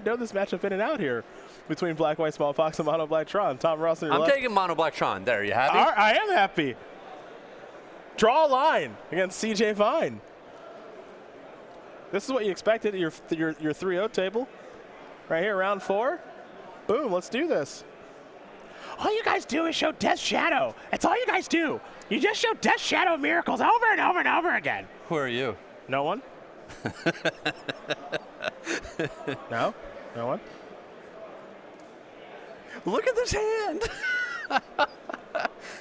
know this matchup in and out here between Black White Smallpox and Mono Black Tron. Tom Ross on your left. I'm taking Mono Black Tron. There, you happy? I am happy. Draw a line against CJ Vine. This is what you expected at your 3-0 table. Right here, round 4. Boom, let's do this. All you guys do is show Death Shadow. That's all you guys do. You just show Death Shadow miracles over and over and over again. Who are you? No one? No? No one? Look at this hand.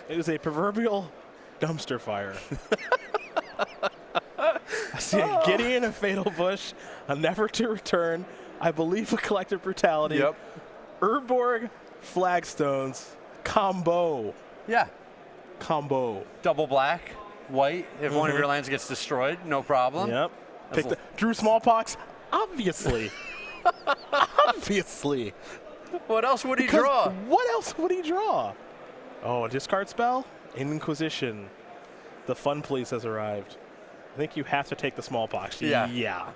It is a proverbial dumpster fire. I see a Gideon, a Fatal Push, a Never to Return, I believe a Collective Brutality, Yep. Urborg, Flagstones, combo. Yeah. Combo. Double black, white. If one of your lands gets destroyed, no problem. Yep. Drew Smallpox, obviously. Obviously. What else would he draw? What else would he draw? Oh, a discard spell? Inquisition. The Fun Police has arrived. I think you have to take the Smallpox. Yeah. Yeah.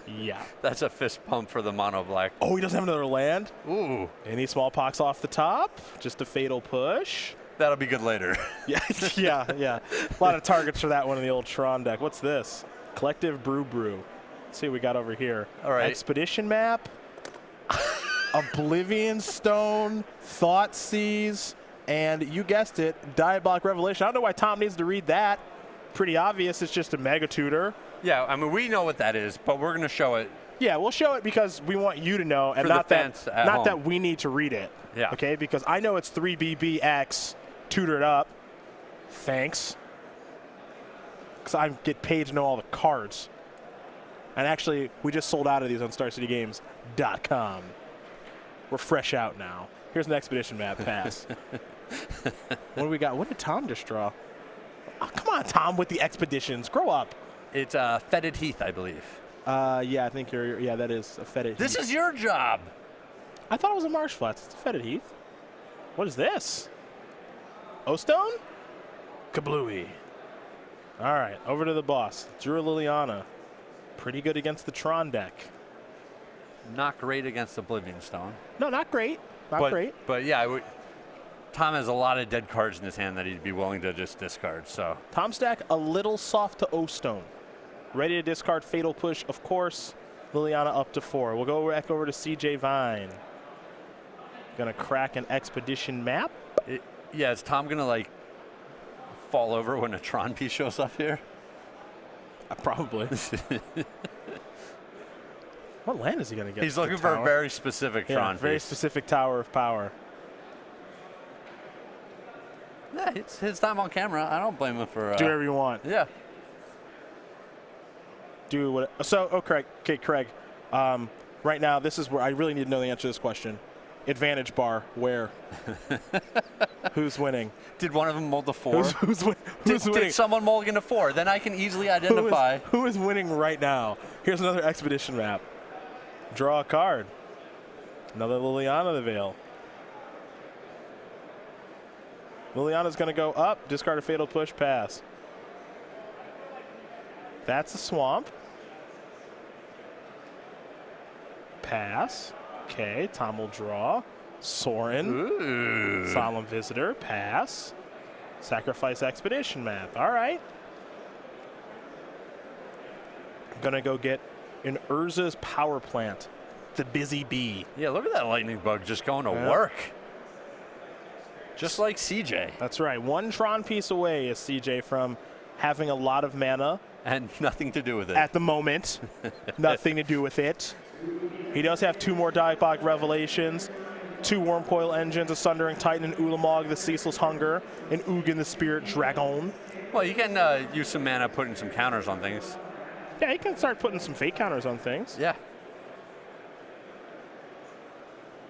Yeah. That's a fist pump for the Mono Black. Oh, he doesn't have another land? Ooh. Any Smallpox off the top? Just a Fatal Push. That'll be good later. Yeah, yeah, yeah. A lot of targets for that one in the old Tron deck. What's this? Collective Brew. Let's see what we got over here. All right. Expedition Map. Oblivion Stone. Thoughtseize. And you guessed it, Diabolic Revelation. I don't know why Tom needs to read that. Pretty obvious, it's just a Mega Tutor. Yeah, I mean, we know what that is, but we're going to show it. Yeah, we'll show it because we want you to know, and For not the fans at home. that we need to read it. Yeah. Okay, because I know it's 3BBX tutored up. Thanks. Because I get paid to know all the cards. And actually, we just sold out of these on StarCityGames.com. We're fresh out now. Here's an Expedition Map, pass. What do we got? What did Tom just draw? Oh, come on, Tom, with the expeditions. Grow up. It's Fetid Heath, I believe. Yeah, I think yeah, that is a Fetid Heath. This is your job. I thought it was a Marsh Flats. It's a Fetid Heath. What is this? O-Stone? Kablooey. All right, over to the boss. Drew Liliana. Pretty good against the Tron deck. Not great against Oblivion Stone. No, not great. Not great. But yeah, Tom has a lot of dead cards in his hand that he'd be willing to just discard. So Tom's deck a little soft to O-Stone. Ready to discard Fatal Push, of course. Liliana up to 4. We'll go back over to CJ Vine. Gonna crack an Expedition Map. Yeah, is Tom gonna like fall over when a Tron piece shows up here? Probably. What land is he gonna get? He's looking for a very specific Tron piece. Very specific Tower of Power. Yeah, it's his time on camera. I don't blame him for. Do whatever you want. Yeah. Do what? So, Craig. Okay, Craig. Right now, this is where I really need to know the answer to this question. Advantage bar, where? Who's winning? Did one of them mold the 4? Who's winning? Did someone mulligan a 4? Then I can easily identify. Who is winning right now? Here's another Expedition Map. Draw a card. Another Liliana the Veil. Liliana's going to go up, discard a Fatal Push, pass. That's a Swamp. Pass. Okay, Tom will draw. Sorin. Ooh. Solemn Visitor, pass. Sacrifice Expedition Map. All right. I'm going to go get an Urza's Power Plant. The Busy Bee. Yeah, look at that lightning bug just going to work. Just like CJ. That's right. One Tron piece away is CJ from having a lot of mana. And nothing to do with it. At the moment. Nothing to do with it. He does have 2 more Diabolic Revelations, 2 Wormcoil Engines, a Sundering Titan, an Ulamog, the Ceaseless Hunger, an Ugin, the Spirit Dragon. Well, you can use some mana putting some counters on things. Yeah, you can start putting some fate counters on things. Yeah.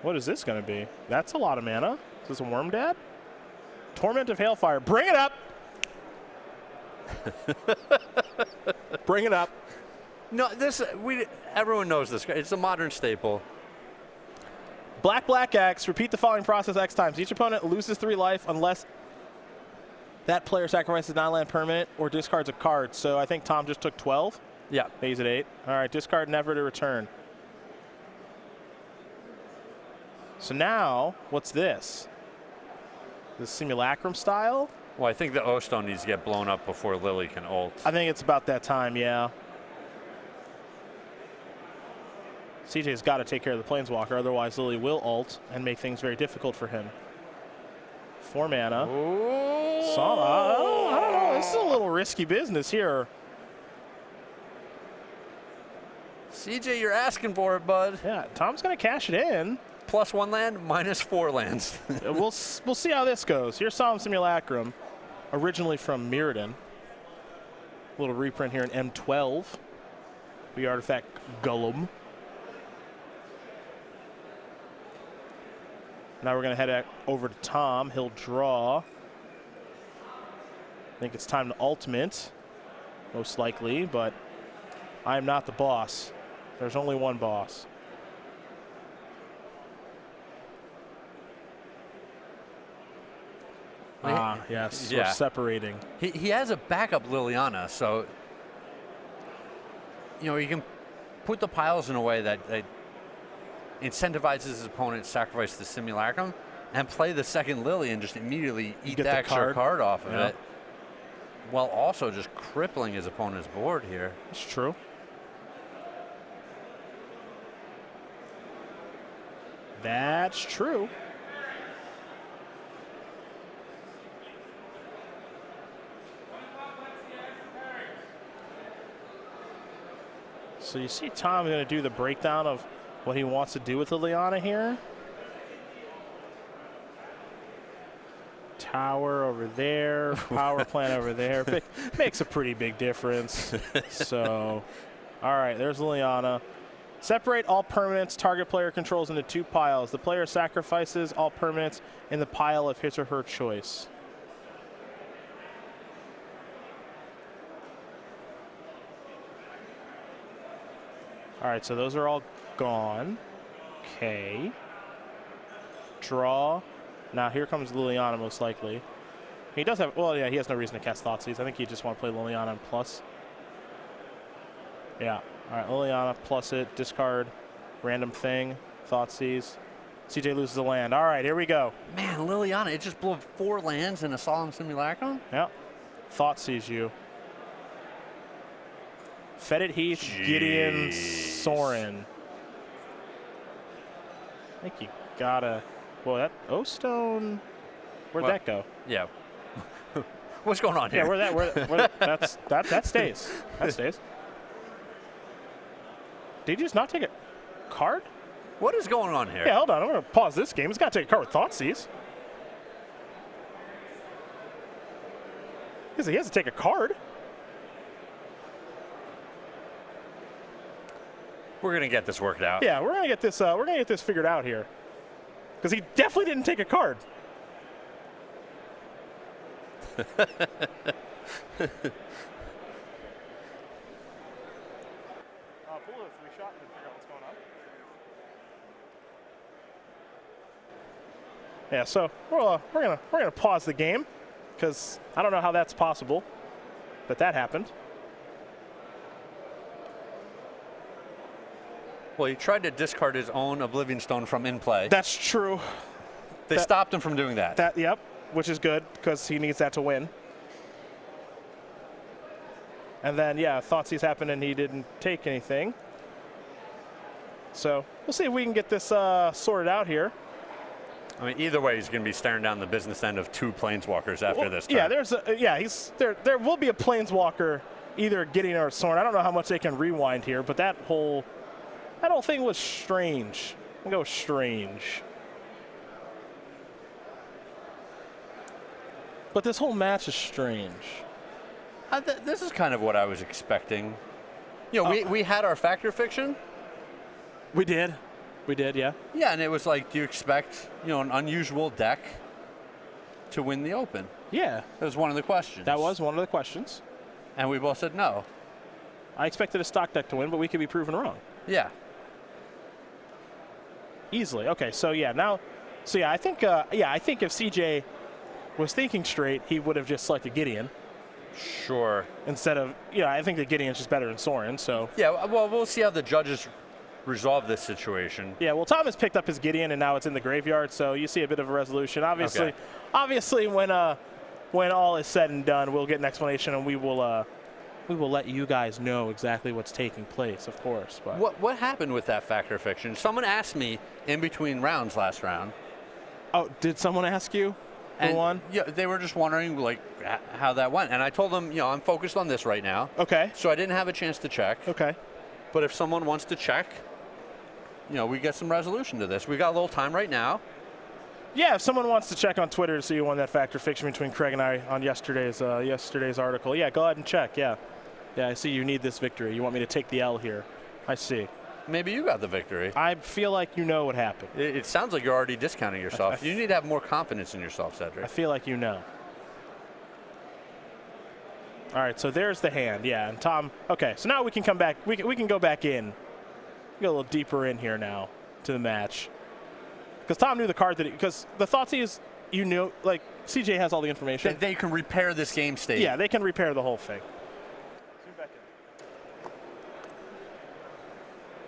What is this going to be? That's a lot of mana. Is this a Worm Dad? Torment of Hailfire. Bring it up! Bring it up. No, everyone knows this. It's a modern staple. Black X. Repeat the following process X times. Each opponent loses 3 life unless that player sacrifices non-land permanent or discards a card. So I think Tom just took 12. Yeah. He's at 8. All right, discard Never to Return. So now, what's this? The simulacrum style? Well, I think the O-Stone needs to get blown up before Lily can ult. I think it's about that time, yeah. CJ's got to take care of the Planeswalker, otherwise Lily will ult and make things very difficult for him. 4 mana. So, I don't know. This is a little risky business here. CJ, you're asking for it, bud. Yeah, Tom's going to cash it in. +1 land, -4 lands. we'll see how this goes. Here's Solemn Simulacrum, originally from Mirrodin. A little reprint here in M12. The artifact Gollum. Now we're going to head over to Tom. He'll draw. I think it's time to ultimate, most likely, but I am not the boss. There's only one boss. Yes, yeah. We're separating. He has a backup Liliana, so you can put the piles in a way that incentivizes his opponent to sacrifice the Simulacrum and play the second Lily and just immediately eat the extra card off of it, while also just crippling his opponent's board here. That's true. That's true. So you see Tom going to do the breakdown of what he wants to do with Liliana here. Tower over there, power plant over there. Makes a pretty big difference. So, all right, there's Liliana. Separate all permanents target player controls into 2 piles. The player sacrifices all permanents in the pile of his or her choice. All right, so those are all gone. Okay. Draw. Now here comes Liliana, most likely. He does have, well, yeah, he has no reason to cast Thoughtseize. I think he just want to play Liliana and plus. Yeah. All right, Liliana, plus it, discard, random thing, Thoughtseize. CJ loses the land. All right, here we go. Man, Liliana, it just blew up 4 lands in a Solemn Simulacrum? Yeah. Thoughtseize you. Fetid Heath, Jeez. Gideon, Sorin. I think you gotta. Well, that O-Stone. Where'd that go? Yeah. What's going on here? Yeah, that stays. That stays. Did you just not take a card? What is going on here? Yeah, hold on. I'm gonna pause this game. He's got to take a card with Thoughtseize. He has to take a card. We're gonna get this worked out. Yeah, we're gonna get this. We're gonna get this figured out here, because he definitely didn't take a card. Pull a 3-shot and figure out what's going on. Yeah, so we're gonna pause the game, because I don't know how that's possible, but that happened. Well, he tried to discard his own Oblivion Stone from in play. That's true. They stopped him from doing that. Yep, which is good, because he needs that to win. And then, yeah, Thoughtseize happened and he didn't take anything. So we'll see if we can get this sorted out here. I mean, either way, he's going to be staring down the business end of 2 Planeswalkers after this turn. Yeah, there will be a Planeswalker, either Gideon or Sorin. I don't know how much they can rewind here, but that whole thing was strange. I'm gonna go strange. But this whole match is strange. This is kind of what I was expecting. We had our Factor Fiction. We did, yeah. Yeah, and it was like, do you expect, an unusual deck to win the Open? Yeah. That was one of the questions. That was one of the questions. And we both said no. I expected a stock deck to win, but we could be proven wrong. Yeah. Easily. Okay, so yeah, I think if CJ was thinking straight, he would have just selected Gideon. Sure. Instead of, I think that Gideon's just better than Sorin, so. Yeah, well, we'll see how the judges resolve this situation. Yeah, well, Tom has picked up his Gideon, and now it's in the graveyard, so you see a bit of a resolution. Obviously, when all is said and done, we'll get an explanation, and we will let you guys know exactly what's taking place, of course. But What happened with that Factor Fiction? Someone asked me in between rounds last round. Oh, did someone ask you? Who won? Yeah, they were just wondering like how that went, and I told them, I'm focused on this right now. Okay. So I didn't have a chance to check. Okay. But if someone wants to check, we get some resolution to this. We got a little time right now. Yeah, if someone wants to check on Twitter to see who won that Factor Fiction between Craig and I on yesterday's article, yeah, go ahead and check. Yeah, I see you need this victory. You want me to take the L here. I see. Maybe you got the victory. I feel like you know what happened. It sounds like you're already discounting yourself. You need to have more confidence in yourself, Cedric. I feel like you know. All right, so there's the hand. Yeah, and Tom. Okay, so now we can come back. We can go back in. Get a little deeper in here now to the match. Because Tom knew the card because the Thoughtseize, like CJ has all the information. They can repair this game state. Yeah, they can repair the whole thing.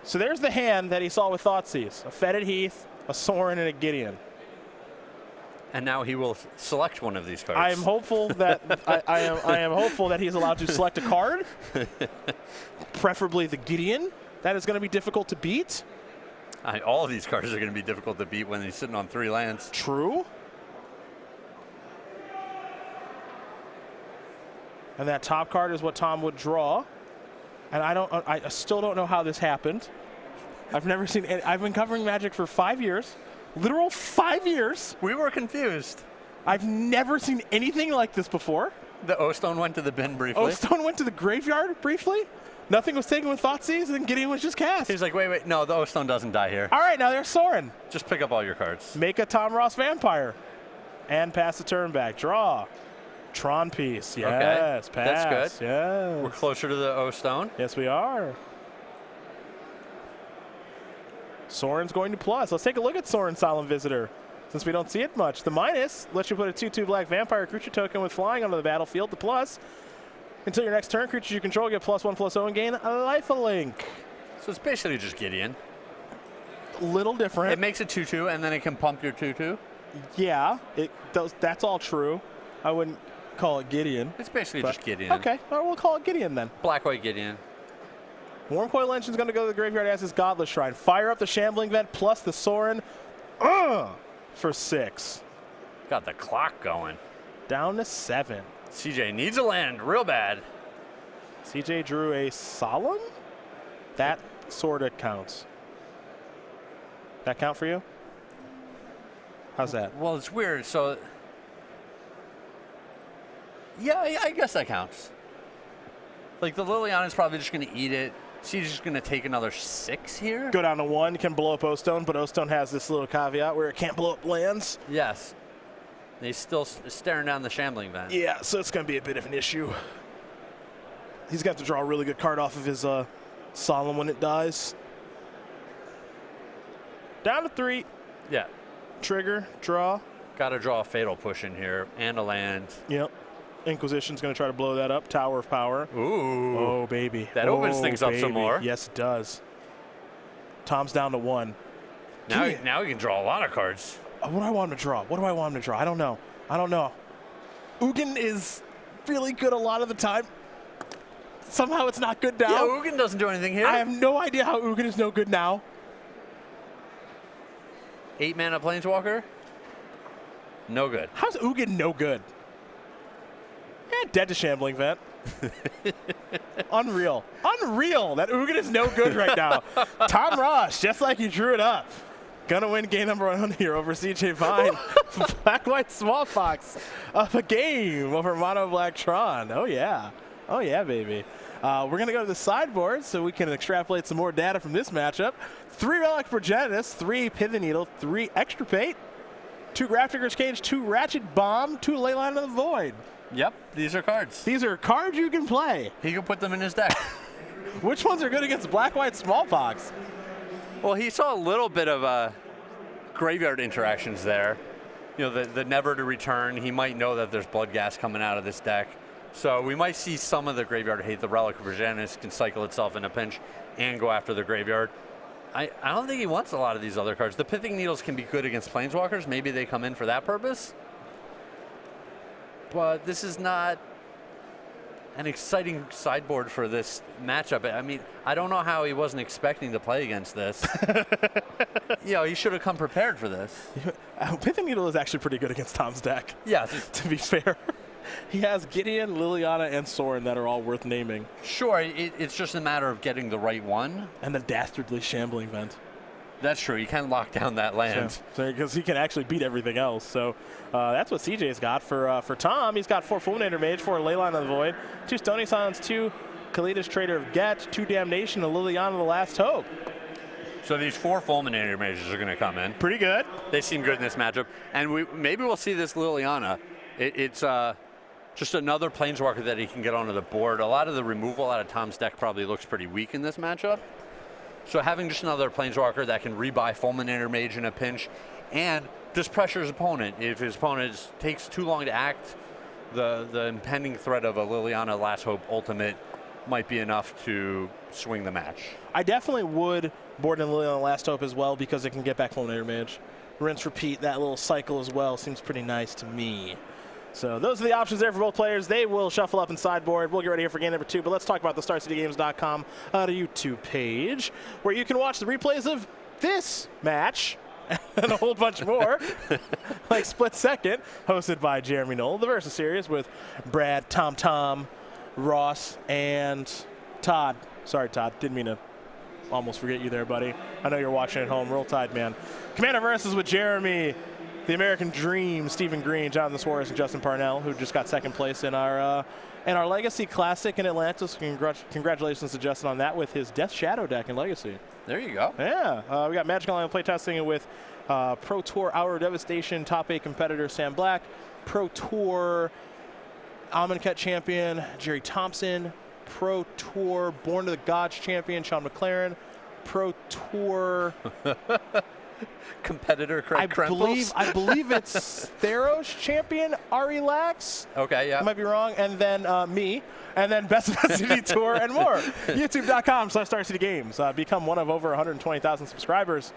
So there's the hand that he saw with Thoughtseize. A Fetid Heath, a Sorin, and a Gideon. And now he will select one of these cards. I am hopeful that I am hopeful that he's allowed to select a card, preferably the Gideon. That is going to be difficult to beat. All of these cards are going to be difficult to beat when he's sitting on 3 lands. True. And that top card is what Tom would draw. And I still don't know how this happened. I've never seen it. I've been covering Magic for 5 years. Literal 5 years. We were confused. I've never seen anything like this before. The O-Stone went to the bin briefly. O-Stone went to the graveyard briefly. Nothing was taken with Thoughtseize, and Gideon was just cast. He's like, wait, no, the O-Stone doesn't die here. All right, now there's Sorin. Just pick up all your cards. Make a Tom Ross Vampire. And pass the turn back. Draw. Tron piece. Yes, okay. pass. That's good. Yes. We're closer to the O-Stone. Yes, we are. Sorin's going to plus. Let's take a look at Sorin Solemn Visitor, since we don't see it much. The minus lets you put a 2/2 black vampire creature token with flying onto the battlefield. The plus, until your next turn, creatures you control get +1/+0 and gain a lifelink. So it's basically just Gideon. Little different. It makes a 2/2, and then it can pump your 2/2. Yeah, it does. That's all true. I wouldn't call it Gideon. It's basically just Gideon. Okay, well, we'll call it Gideon then. Black-white Gideon. Wormcoil Engine's going to go to the graveyard as his Godless Shrine. Fire up the Shambling Vent plus the Sorin for 6. Got the clock going. Down to 7. CJ needs a land real bad. CJ drew a Solemn? That sort of counts. That count for you? How's that? Well, it's weird. So, yeah, I guess that counts. Like, the Liliana's probably just going to eat it. She's just going to take another 6 here. Go down to 1, can blow up O-Stone, but O-Stone has this little caveat where it can't blow up lands. Yes. He's still staring down the Shambling Vent. Yeah, so it's going to be a bit of an issue. He's going to have to draw a really good card off of his Solemn when it dies. Down to 3. Yeah. Trigger, draw. Got to draw a Fatal Push in here and a land. Yep. Inquisition's going to try to blow that up. Tower of Power. Ooh. Oh, baby. That opens things up some more. Yes, it does. Tom's down to 1. Now he can draw a lot of cards. What do I want him to draw? What do I want him to draw? I don't know. Ugin is really good a lot of the time. Somehow it's not good now. Yeah, Ugin doesn't do anything here. I have no idea how Ugin is no good now. 8 mana Planeswalker? No good. How's Ugin no good? Dead to Shambling Vent. Unreal that Ugin is no good right now. Tom Ross, just like you drew it up. Gonna win game number 1 here over CJ Vine. Black-white smallpox of a game over Mono Black Tron. Oh yeah, baby. We're gonna go to the sideboard so we can extrapolate some more data from this matchup. 3 Relic Progenitus, 3 Pithing Needle, 3 Extirpate, 2 Grafdigger's Cage, 2 Ratchet Bomb, 2 Leyline of the Void. Yep, these are cards. These are cards you can play. He can put them in his deck. Which ones are good against black-white smallpox? Well, he saw a little bit of graveyard interactions there. You know, the never to return. He might know that there's blood gas coming out of this deck. So we might see some of the graveyard hate. The Relic of Progenitus can cycle itself in a pinch and go after the graveyard. I don't think he wants a lot of these other cards. The Pithing Needles can be good against Planeswalkers. Maybe they come in for that purpose. But this is not an exciting sideboard for this matchup. I mean, I don't know how he wasn't expecting to play against this. He should have come prepared for this. Pithing Needle is actually pretty good against Tom's deck. Yeah. To be fair. He has Gideon, Liliana, and Sorin that are all worth naming. Sure, it's just a matter of getting the right one. And the Dastardly Shambling Vent. That's true. You can lock down that land. Because he can actually beat everything else. So that's what CJ's got for Tom. He's got 4 Fulminator Mage, 4 Leyline of the Void, 2 Stony Silence, 2 Kalidas Trader of Get, 2 Damnation, and Liliana the Last Hope. So these 4 Fulminator Mages are going to come in. Pretty good. They seem good in this matchup. And maybe we'll see this Liliana. It's just another Planeswalker that he can get onto the board. A lot of the removal out of Tom's deck probably looks pretty weak in this matchup. So having just another Planeswalker that can rebuy Fulminator Mage in a pinch and just pressure his opponent. If his opponent takes too long to act, the impending threat of a Liliana Last Hope Ultimate might be enough to swing the match. I definitely would board in Liliana Last Hope as well because it can get back Fulminator Mage. Rinse, repeat, that little cycle as well seems pretty nice to me. So those are the options there for both players. They will shuffle up in sideboard. We'll get ready here for game number 2, but let's talk about the StarCityGames.com YouTube page, where you can watch the replays of this match and a whole bunch more, like Split Second, hosted by Jeremy Knoll, the Versus Series with Brad, Tom, Ross, and Todd. Sorry, Todd, didn't mean to almost forget you there, buddy. I know you're watching at home. Roll Tide, man. Commander Versus with Jeremy, the American Dream, Stephen Green, Jonathan Suarez, and Justin Parnell, who just got second place in our Legacy Classic in Atlantis. Congratulations to Justin on that with his Death Shadow deck in Legacy. There you go. Yeah. We got Magic Online playtesting with Pro Tour Hour Devastation top 8 competitor Sam Black, Pro Tour Amonkhet champion Jerry Thompson, Pro Tour Born to the Gods champion Sean McLaren, Pro Tour competitor Craig Krempels. I believe it's Theros champion Ari Lax. Okay, yeah. I might be wrong. And then me. And then Best of City Tour and more. YouTube.com/StarCityGames. Become one of over 120,000 subscribers.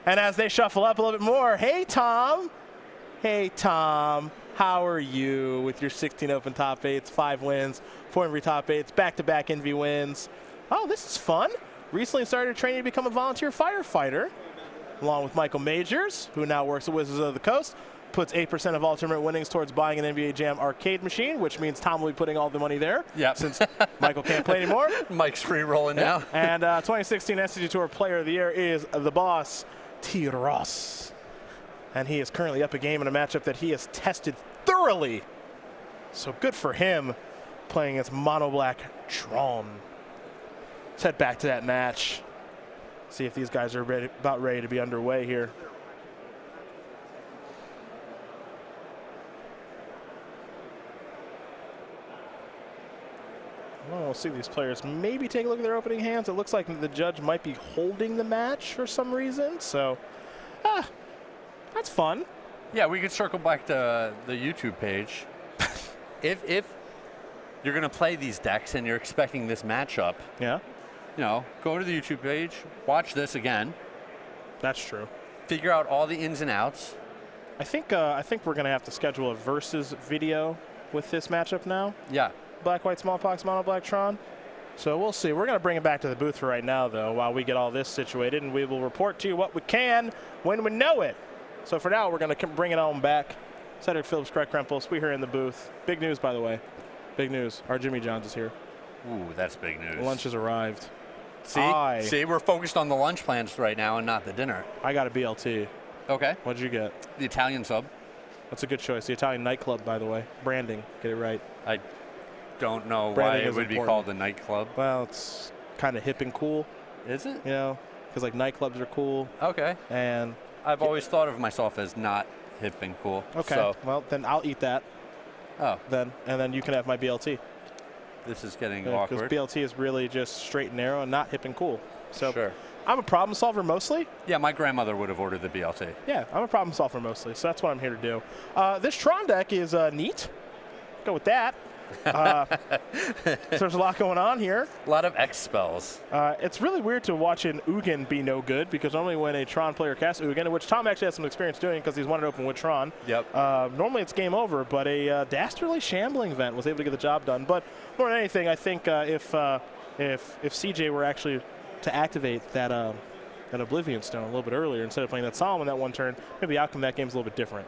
And as they shuffle up a little bit more, hey, Tom. Hey, Tom. How are you with your 16 open top 8s, 5 wins, 4 Envy top 8s, back-to-back Envy wins? Oh, this is fun. Recently started training to become a volunteer firefighter, along with Michael Majors, who now works at Wizards of the Coast, puts 8% of all tournament winnings towards buying an NBA Jam arcade machine, which means Tom will be putting all the money there. Yep. Since Michael can't play anymore. Mike's free rolling now. And 2016 SCG Tour Player of the Year is the boss, T. Ross. And he is currently up a game in a matchup that he has tested thoroughly. So good for him playing as Mono Black Tron. Let's head back to that match. See if these guys are about ready to be underway here. Well, we'll see these players maybe take a look at their opening hands. It looks like the judge might be holding the match for some reason. So, that's fun. Yeah, we could circle back to the YouTube page. If you're going to play these decks and you're expecting this matchup, yeah, go to the YouTube page, watch this again. That's true. Figure out all the ins and outs. I think we're going to have to schedule a versus video with this matchup now. Yeah. Black, White, Smallpox, Mono Black Tron. So we'll see. We're going to bring it back to the booth for right now, though, while we get all this situated, and we will report to you what we can when we know it. So for now, we're going to bring it on back. Cedric Phillips, Craig Krempels, we here in the booth. Big news, by the way. Big news. Our Jimmy Johns is here. Ooh, that's big news. Lunch has arrived. See, we're focused on the lunch plans right now and not the dinner. I got a BLT. Okay. What'd you get? The Italian sub. That's a good choice. The Italian nightclub, by the way. Branding. Get it right. I don't know Branding why it would be called a nightclub. Well, it's kind of hip and cool. Is it? Because like nightclubs are cool. Okay. And I've always thought of myself as not hip and cool. Okay. So. Well, then I'll eat that. Oh. And then you can have my BLT. This is getting awkward. Because BLT is really just straight and narrow and not hip and cool. So sure. I'm a problem solver mostly. Yeah, my grandmother would have ordered the BLT. Yeah, I'm a problem solver mostly. So that's what I'm here to do. This Tron deck is neat. Go with that. So there's a lot going on here. A lot of X spells. It's really weird to watch an Ugin be no good, because normally when a Tron player casts Ugin, which Tom actually has some experience doing because he's won it open with Tron, Yep. normally it's game over, but a Dastardly Shambling Vent was able to get the job done. But more than anything, I think if CJ were actually to activate that Oblivion Stone a little bit earlier instead of playing that Solomon that one turn, maybe the outcome of that game's a little bit different.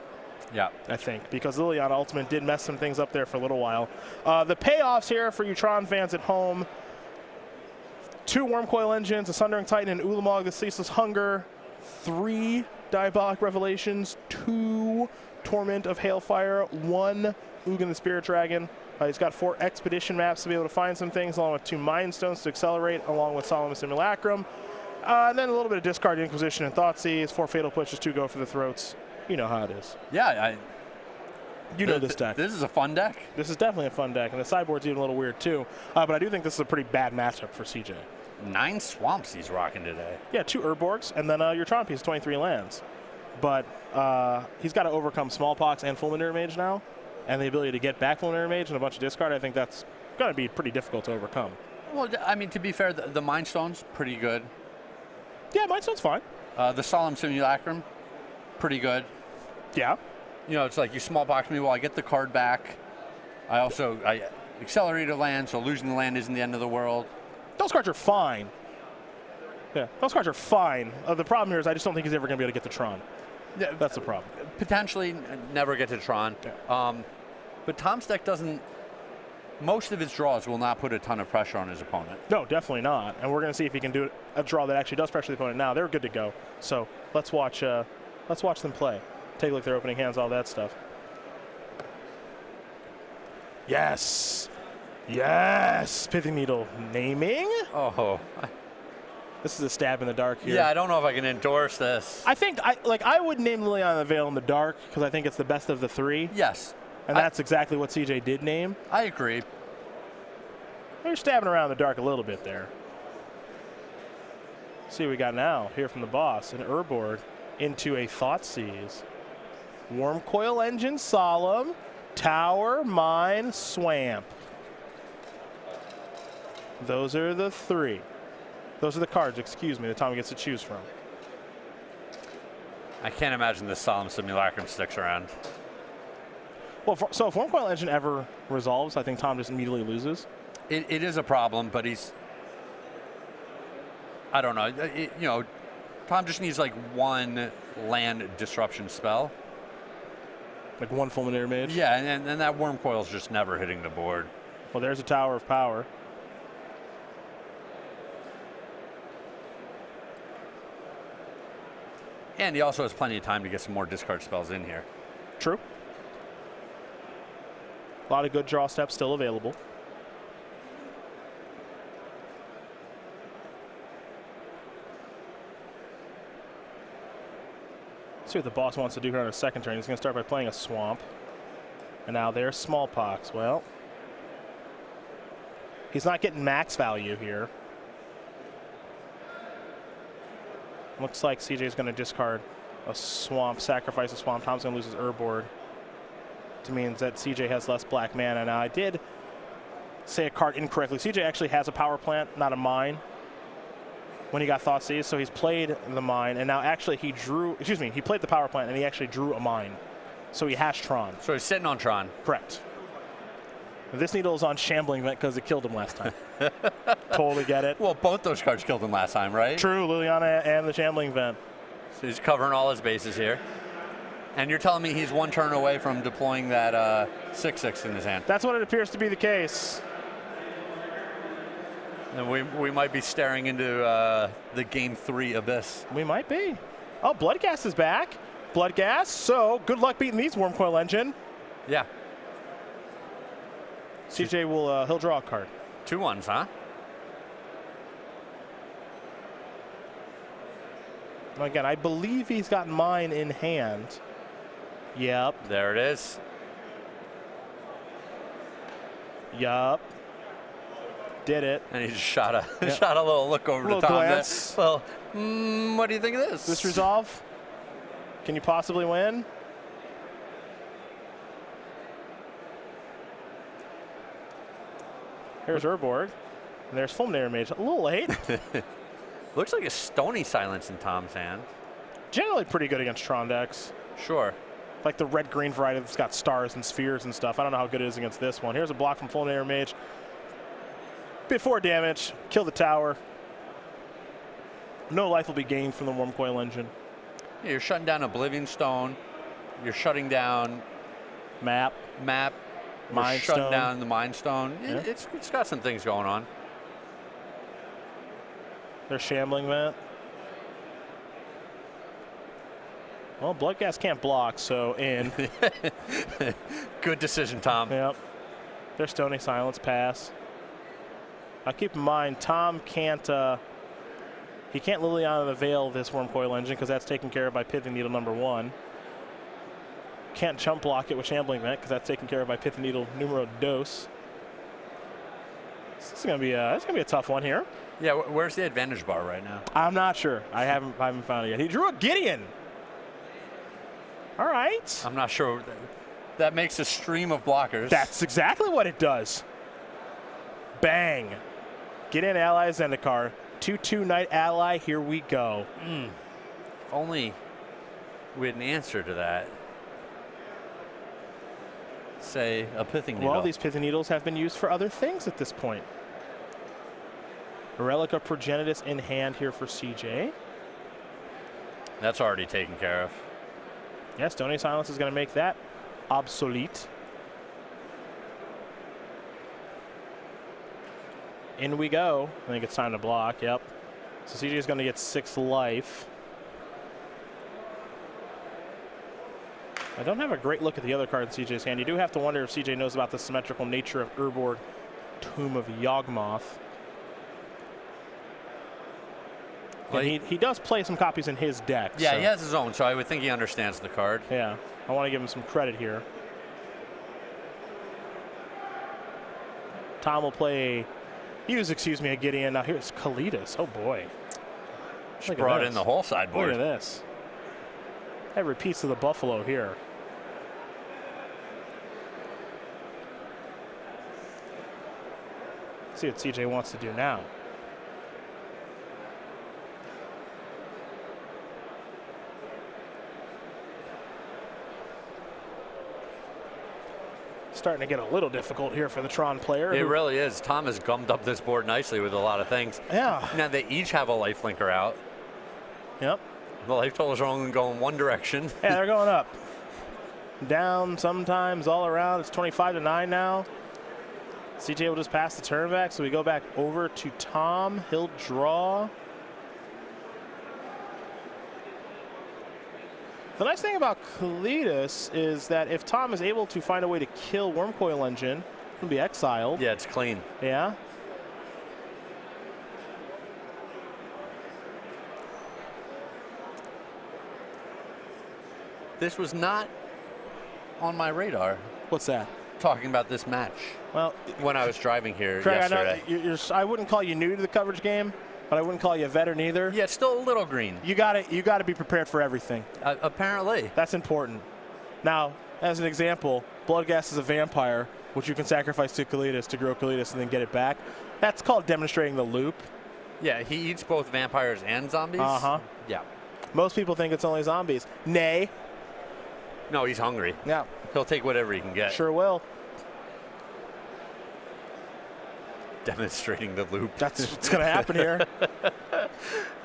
Yeah, I think, because Liliana Ultimate did mess some things up there for a little while. The payoffs here for you Tron fans at home: 2 Wormcoil Engines, a Sundering Titan, and Ulamog, the Ceaseless Hunger, 3 Diabolic Revelations, 2 Torment of Hailfire, 1 Ugin the Spirit Dragon. He's got 4 Expedition maps to be able to find some things, along with 2 Mind Stones to accelerate, along with Solemn Simulacrum. And then a little bit of discard Inquisition and Thoughtseize, 4 Fatal Pushes, 2 Go for the Throats. You know how it is. Yeah, You know this deck. This is a fun deck. This is definitely a fun deck, and the sideboard's even a little weird too. But I do think this is a pretty bad matchup for CJ. 9 swamps he's rocking today. Yeah, 2 Urborgs, and then your Tron piece, 23 lands. But he's got to overcome Smallpox and Fulminary Mage now, and the ability to get back Fulminary Mage and a bunch of discard. I think that's going to be pretty difficult to overcome. Well, I mean, to be fair, the Mind Stone's pretty good. Yeah, Mind Stone's fine. The Solemn Simulacrum, pretty good. Yeah. You know, it's like you Smallpox me while I get the card back. I accelerate a land, so losing the land isn't the end of the world. Those cards are fine. Yeah, those cards are fine. The problem here is I just don't think he's ever going to be able to get the Tron. Yeah, that's the problem. Potentially never get to Tron. Yeah. But Tom's deck doesn't. Most of his draws will not put a ton of pressure on his opponent. No, definitely not. And we're going to see if he can do a draw that actually does pressure the opponent. Now they're good to go. So let's watch them play. Take a look at their opening hands, all that stuff. Yes. Yes. Pithing Needle naming. Oh. This is a stab in the dark here. Yeah, I don't know if I can endorse this. I think I would name Liliana the Veil in the Dark because I think it's the best of the 3. Yes. And that's exactly what CJ did name. I agree. They're stabbing around in the dark a little bit there. See what we got now here from the boss. An Urborg into a Thoughtseize. Wormcoil Engine, Solemn, Tower, Mine, Swamp. Those are the 3. Those are the cards, excuse me, that Tommy gets to choose from. I can't imagine this Solemn Simulacrum sticks around. Well, so if Wormcoil Engine ever resolves, I think Tom just immediately loses. It is a problem, but he's... I don't know. Tom just needs like 1 land disruption spell. Like 1 Fulminary Mage? Yeah, and that Wormcoil's just never hitting the board. Well, there's a Tower of Power. And he also has plenty of time to get some more discard spells in here. True. A lot of good draw steps still available. See what the boss wants to do here on his second turn. He's going to start by playing a Swamp. And now there's Smallpox. Well, he's not getting max value here. Looks like CJ is going to discard a Swamp, sacrifice a Swamp. Tom's going to lose his Urborg. It means that CJ has less black mana. Now, I did say a card incorrectly. CJ actually has a Power Plant, not a Mine, when he got Thoughtseize. So he's played the Mine, and now actually he played the Power Plant, and he actually drew a Mine. So he has Tron. So he's sitting on Tron. Correct. This Needle is on Shambling Vent because it killed him last time. Totally get it. Well, both those cards killed him last time, right? True, Liliana and the Shambling Vent. So he's covering all his bases here. And you're telling me he's 1 turn away from deploying that 6/6 in his hand. That's what it appears to be the case. And we might be staring into the Game 3 abyss. We might be. Oh, Bloodghast is back. Bloodghast, so good luck beating these Wormcoil Engine. Yeah. CJ will, he'll draw a card. 2 1s, huh? Again, I believe he's got Mine in hand. Yep. There it is. Yup. Did it. And he just shot a little look over to Tom. Glance. There. Well, what do you think of this? This resolve? Can you possibly win? Here's Urborg. And there's Fulminator Mage. A little late. Looks like a Stony Silence in Tom's hand. Generally pretty good against Tron decks. Sure. Like the red-green variety that's got stars and spheres and stuff. I don't know how good it is against this one. Here's a block from Fulminator Mage. Bit 4 damage. Kill the tower. No life will be gained from the Wormcoil Engine. Yeah, you're shutting down Oblivion Stone. You're shutting down Map. Mind Stone. Shutting down the Mind Stone. Yeah. It's got some things going on. They're shambling that. Well, Bloodghast can't block, so in. Good decision, Tom. Yep. Their Stony Silence pass. Now keep in mind, Tom can't. He can't Liliana the Veil this Wormcoil Engine because that's taken care of by Pithing Needle #1. Can't jump block it with Shambling Vent because that's taken care of by Pithing Needle numero dos. This is gonna be a tough one here. Yeah, where's the advantage bar right now? I'm not sure. I haven't found it yet. He drew a Gideon. All right. I'm not sure. That makes a stream of blockers. That's exactly what it does. Bang. Gideon ally Zendikar. 2/2 Knight ally. Here we go. If only we had an answer to that. Say a Pithing Needle. Well, these Pithing Needles have been used for other things at this point. A Relic of Progenitus in hand here for CJ. That's already taken care of. Yeah, Stony Silence is going to make that obsolete. In we go. I think it's time to block. Yep. So CJ is going to get 6 life. I don't have a great look at the other card in CJ's hand. You do have to wonder if CJ knows about the symmetrical nature of Urborg, Tomb of Yawgmoth. Well, and he does play some copies in his deck. Yeah, so. he has his own, so I would think he understands the card. Yeah, I want to give him some credit here. Tom will play, a Gideon. Now here's Kalidas. Oh boy. Just brought in the whole sideboard. Look at this. Every piece of the Buffalo here. Let's see what CJ wants to do now. Starting to get a little difficult here for the Tron player. It really is. Tom has gummed up this board nicely with a lot of things. Yeah. Now they each have a lifelinker out. Yep. The life totals are only going one direction. Yeah, they're going up. Down sometimes, all around. It's 25-9 now. CJ will just pass the turn back, so we go back over to Tom. He'll draw. The nice thing about Kalidas is that if Tom is able to find a way to kill Wormcoil Engine, he'll be exiled. Yeah, it's clean. Yeah. This was not on my radar. What's that? Talking about this match. Well, when I was driving here Craig, yesterday. I know I wouldn't call you new to the coverage game, but I wouldn't call you a veteran either. Yeah, it's still a little green. You got to be prepared for everything. Apparently. That's important. Now, as an example, Bloodghast is a vampire, which you can sacrifice to Kalidas to grow Kalidas and then get it back. That's called demonstrating the loop. Yeah, he eats both vampires and zombies. Uh-huh. Yeah. Most people think it's only zombies. Nay. No, he's hungry. Yeah. He'll take whatever he can get. Sure will. Demonstrating the loop. That's what's going to happen here.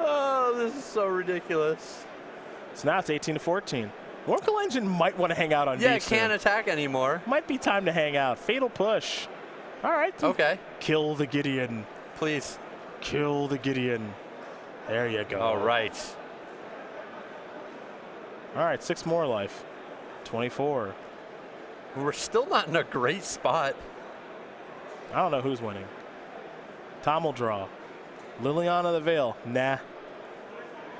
Oh, this is so ridiculous. So now it's 18-14. Wormcoil Engine might want to hang out on Yeah, D it can't attack anymore. Might be time to hang out. Fatal push. All right. Okay. Kill the Gideon. Please. Kill the Gideon. There you go. All right. All right, 6 more life. 24. We're still not in a great spot. I don't know who's winning. Tom will draw. Liliana the Veil. Nah.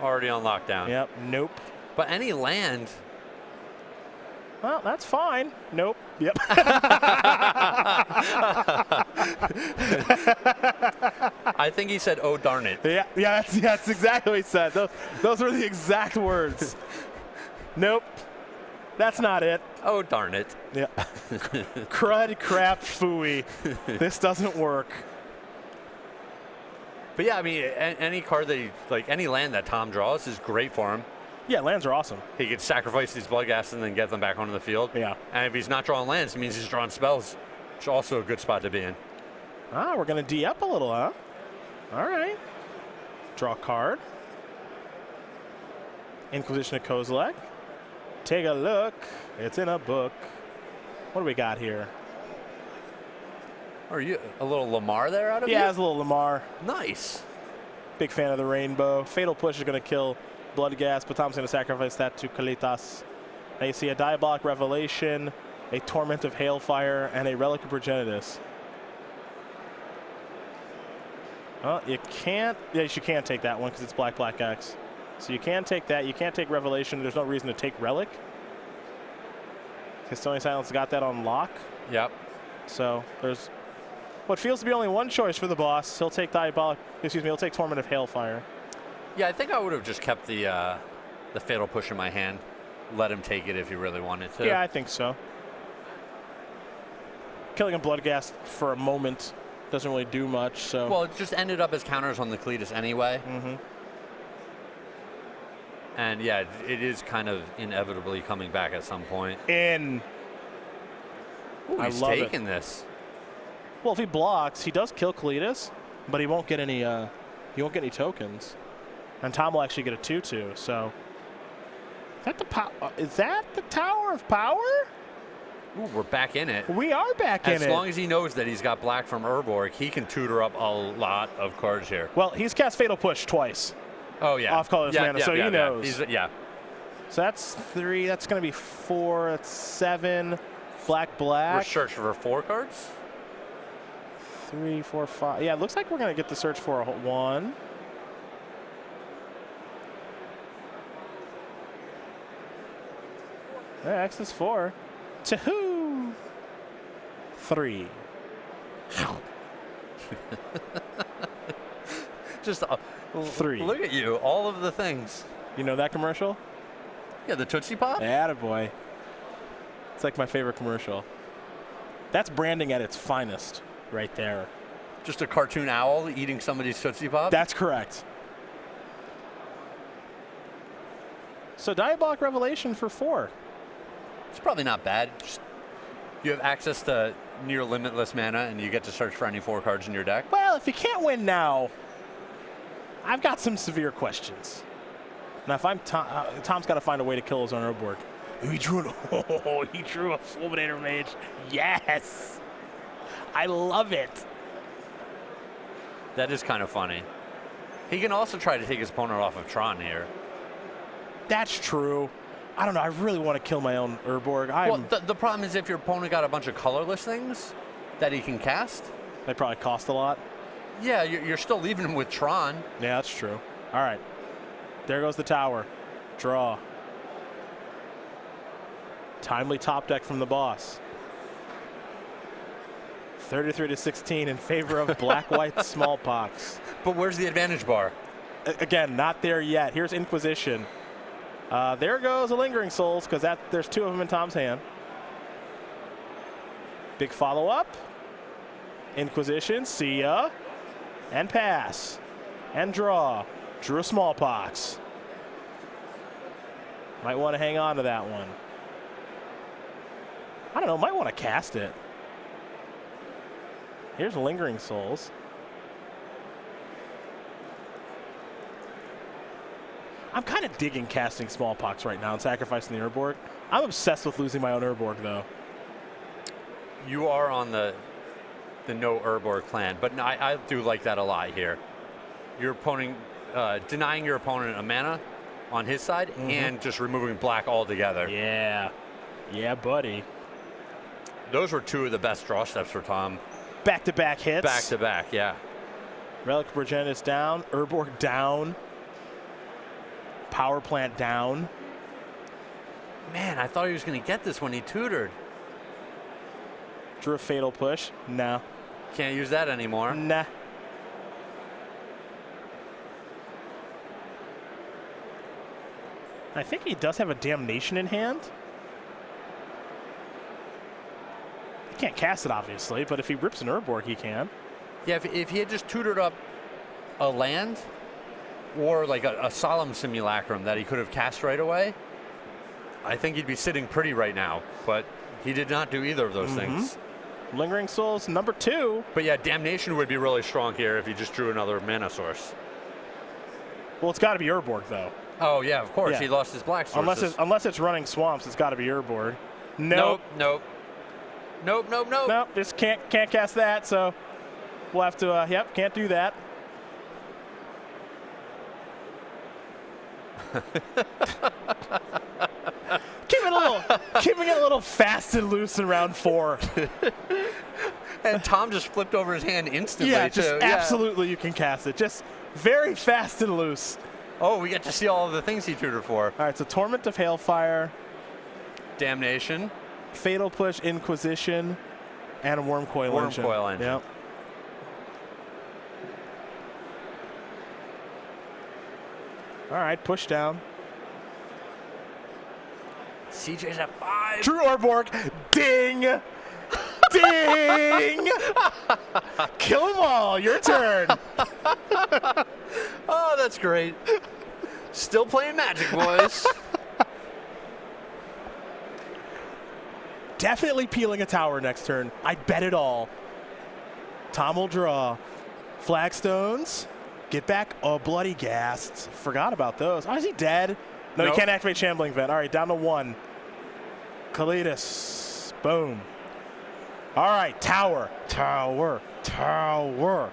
Already on lockdown. Yep. Nope. But any land. Well, that's fine. Nope. Yep. I think he said, "Oh darn it." Yeah. That's exactly what he said. Those were the exact words. Nope. That's not it. Oh, darn it. Yeah. Crud, crap, phooey. This doesn't work. But yeah, I mean, any card that any land that Tom draws is great for him. Yeah, lands are awesome. He could sacrifice these Bloodghast and then get them back onto the field. Yeah. And if he's not drawing lands, it means he's drawing spells, which is also a good spot to be in. Ah, we're going to D up a little, huh? All right. Draw a card. Inquisition of Kozilek. Take a look. It's in a book. What do we got here? Are you a little Lamar there out of you? Yeah, it's a little Lamar. Nice. Big fan of the rainbow. Fatal Push is going to kill Bloodghast, but Tom's going to sacrifice that to Kalitas. Now you see a Diabolic Revelation, a Torment of Hailfire, and a Relic of Progenitus. Well, you can't. Yes, you can take that one because it's black, black X. So you can take that. You can't take Revelation. There's no reason to take Relic. Custodian Silence got that on lock. Yep. So there's what feels to be only one choice for the boss. He'll take he'll take Torment of Hailfire. Yeah, I think I would have just kept the Fatal Push in my hand. Let him take it if he really wanted to. Yeah, I think so. Killing a Bloodghast for a moment doesn't really do much. So. Well, it just ended up as counters on the Cletus anyway. Mm-hmm. And yeah, it is kind of inevitably coming back at some point. Ooh, he's taking this. Well, if he blocks, he does kill Cletus, but he won't get any. He won't get any tokens, and Tom will actually get a 2/2. So, is that the Tower of Power? Ooh, we're back in it. We are back in it. As long as he knows that he's got black from Urborg, he can tutor up a lot of cards here. Well, he's cast Fatal Push twice. Oh yeah. Off colorless mana, so he knows. Yeah. So that's 3. That's going to be 4. That's 7. Black, black. We're searching for 4 cards. 3, 4, 5. Yeah, it looks like we're going to get the search for a 1. Yeah, X is 4. 2. 3. Just 3. Look at you, all of the things. You know that commercial? Yeah, the Tootsie Pop? Attaboy. It's like my favorite commercial. That's branding at its finest right there. Just a cartoon owl eating somebody's Tootsie Pop? That's correct. So Diabolic Revelation for 4. It's probably not bad. Just, you have access to near limitless mana and you get to search for any 4 cards in your deck. Well, if you can't win now, I've got some severe questions. Now, if I'm Tom's got to find a way to kill his own Urborg. He drew a Fulminator Mage. Yes, I love it. That is kind of funny. He can also try to take his opponent off of Tron here. That's true. I don't know. I really want to kill my own Urborg. Well, the problem is if your opponent got a bunch of colorless things that he can cast. They probably cost a lot. Yeah, you're still leaving him with Tron. Yeah, that's true. All right. There goes the tower. Draw. Timely top deck from the boss. 33-16 in favor of black-white smallpox. But where's the advantage bar? Again, not there yet. Here's Inquisition. There goes the Lingering Souls, because there's 2 of them in Tom's hand. Big follow-up. Inquisition, see ya. And pass. And draw. Drew a Smallpox. Might want to hang on to that one. I don't know, might want to cast it. Here's Lingering Souls. I'm kind of digging casting Smallpox right now and sacrificing the Urborg. I'm obsessed with losing my own Urborg, though. You are on the no Urborg plan, but no, I do like that a lot here. Your opponent, denying your opponent a mana on his side and just removing black altogether. Yeah. Yeah, buddy. Those were 2 of the best draw steps for Tom. Back-to-back hits. Back-to-back, yeah. Relic of Progenitus down. Urborg down. Power plant down. Man, I thought he was going to get this when he tutored. Drew a Fatal Push. No. Can't use that anymore. Nah. I think he does have a Damnation in hand. can't cast it, obviously, but if he rips an Urborg, he can. Yeah, if he had just tutored up a land or like a Solemn Simulacrum that he could have cast right away, I think he'd be sitting pretty right now. But he did not do either of those things. Lingering Souls, number 2. But yeah, Damnation would be really strong here if he just drew another mana source. Well, it's got to be Urborg, though. Oh, yeah, of course. Yeah. He lost his black sources. Unless it's running swamps, it's got to be Urborg. Nope. Nope, just can't cast that, so we'll have to, yep, can't do that. Keeping it a little fast and loose in round 4. And Tom just flipped over his hand instantly. Yeah, just too. absolutely you can cast it. Just very fast and loose. Oh, we get to see all of the things he tutored for. All right, so Torment of Hailfire, Damnation, Fatal Push, Inquisition, and a Wormcoil Engine. Wormcoil Engine. Yep. All right, push down. CJ's at 5. Drew Urborg, ding! Ding! Kill them all, your turn. Oh, that's great. Still playing Magic, boys. Definitely peeling a tower next turn. I'd bet it all. Tom will draw. Flagstones. Get back. Oh, Bloody Ghasts. Forgot about those. Oh, is he dead? No, nope. You can't activate Shambling Vent. All right, down to 1. Kalidas. Boom. All right, tower. Tower. Tower.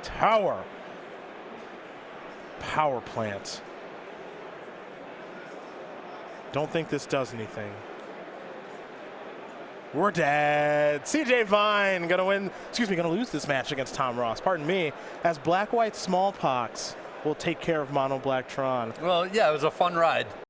Tower. Power plant. Don't think this does anything. We're dead. CJ Vine gonna lose this match against Tom Ross. Pardon me. As Black-White Smallpox will take care of Mono Black Tron. Well, yeah, it was a fun ride.